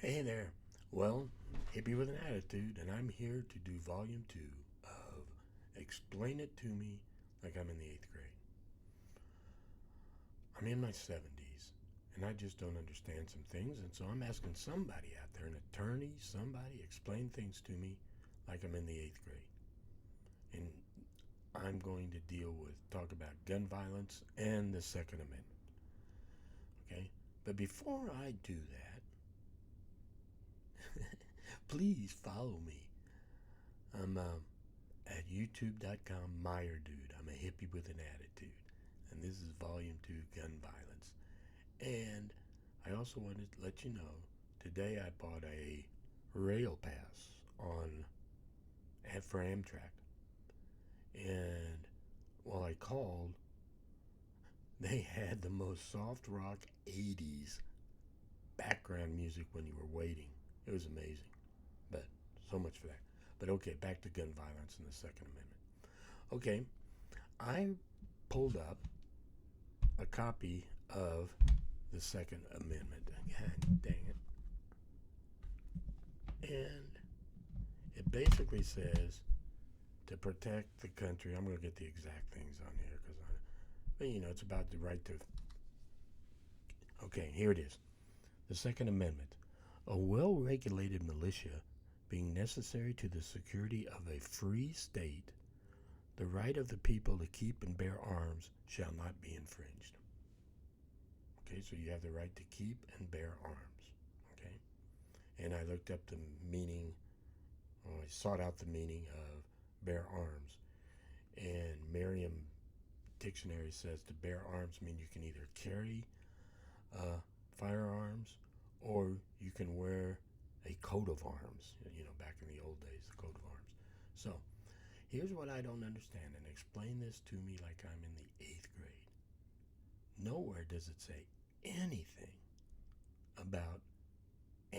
Hey there. Well, hippie with an attitude, and I'm here to do volume 2 of Explain It to Me Like I'm in the 8th grade. I'm in my 70s, and I just don't understand some things, and so I'm asking somebody out there, an attorney, somebody, explain things to me like I'm in the 8th grade. And I'm going to talk about gun violence and the Second Amendment. Okay? But before I do that, please follow me. I'm at youtube.com Meyer Dude. I'm a hippie with an attitude. And this is volume 2 gun violence. And I also wanted to let you know today I bought a rail pass on for Amtrak. And while I called, they had the most soft rock 80s background music when you were waiting. It was amazing. But so much for that. But okay, back to gun violence and the Second Amendment. Okay, I pulled up a copy of the Second Amendment. God dang it. And it basically says to protect the country. I'm going to get the exact things on here but it's about the right to. Okay, here it is. The Second Amendment. A well regulated militia being necessary to the security of a free state, the right of the people to keep and bear arms shall not be infringed. Okay, so you have the right to keep and bear arms. Okay, and I looked up the meaning, I sought out the meaning of bear arms. And Merriam Dictionary says to bear arms mean you can either carry firearms or you can wear a coat of arms. Back in the old days, the coat of arms. So here's what I don't understand, and explain this to me like I'm in the 8th grade. Nowhere does it say anything about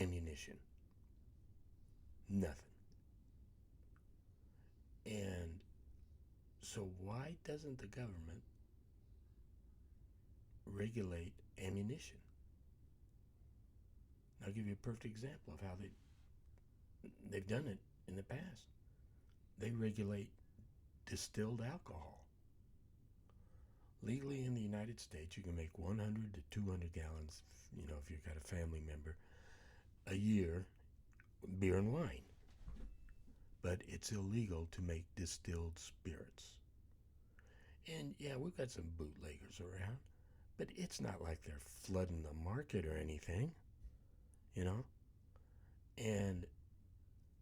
ammunition. Nothing. And so why doesn't the government regulate ammunition? I'll give you a perfect example of how they've done it in the past. They regulate distilled alcohol. Legally in the United States, you can make 100 to 200 gallons, if you've got a family member, a year, beer and wine. But it's illegal to make distilled spirits. And yeah, we've got some bootleggers around, but it's not like they're flooding the market or anything, you know? And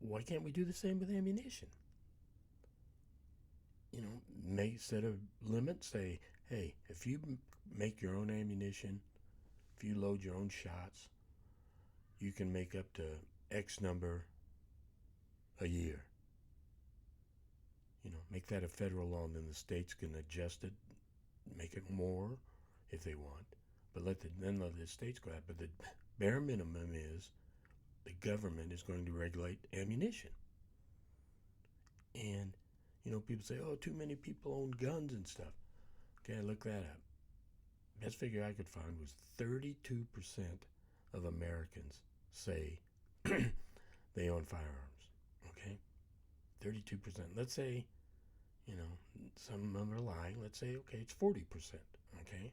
why can't we do the same with ammunition? Set a limit, say, hey, if you make your own ammunition, if you load your own shots, you can make up to X number a year. Make that a federal law, and then the states can adjust it, make it more if they want. But let the states go out. But the bare minimum is the government is going to regulate ammunition. And, people say, oh, too many people own guns and stuff. Okay, I looked that up. Best figure I could find was 32% of Americans say they own firearms. Okay? 32%. Let's say, some of them are lying. Let's say, okay, it's 40%. Okay?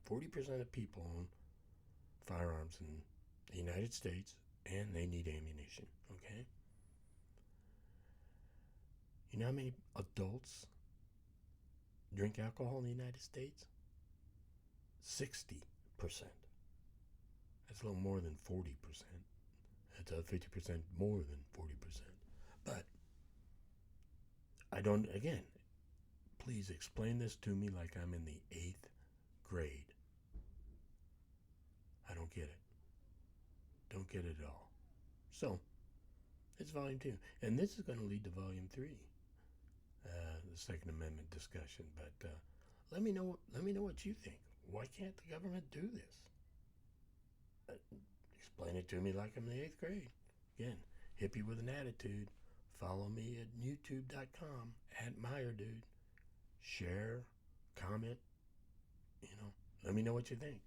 40% of people own firearms in the United States, and they need ammunition. Okay? You know how many adults drink alcohol in the United States? 60%. That's a little more than 40%. That's 50% more than 40%. But again, please explain this to me like I'm in the 8th grade. I don't get it. Don't get it at all. So, it's volume 2. And this is going to lead to volume 3, the Second Amendment discussion. But let me know what you think. Why can't the government do this? Explain it to me like I'm in the 8th grade. Again, hippie with an attitude. Follow me at youtube.com at MeyerDude. Share, comment, let me know what you think.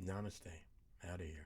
Namaste. Out of here.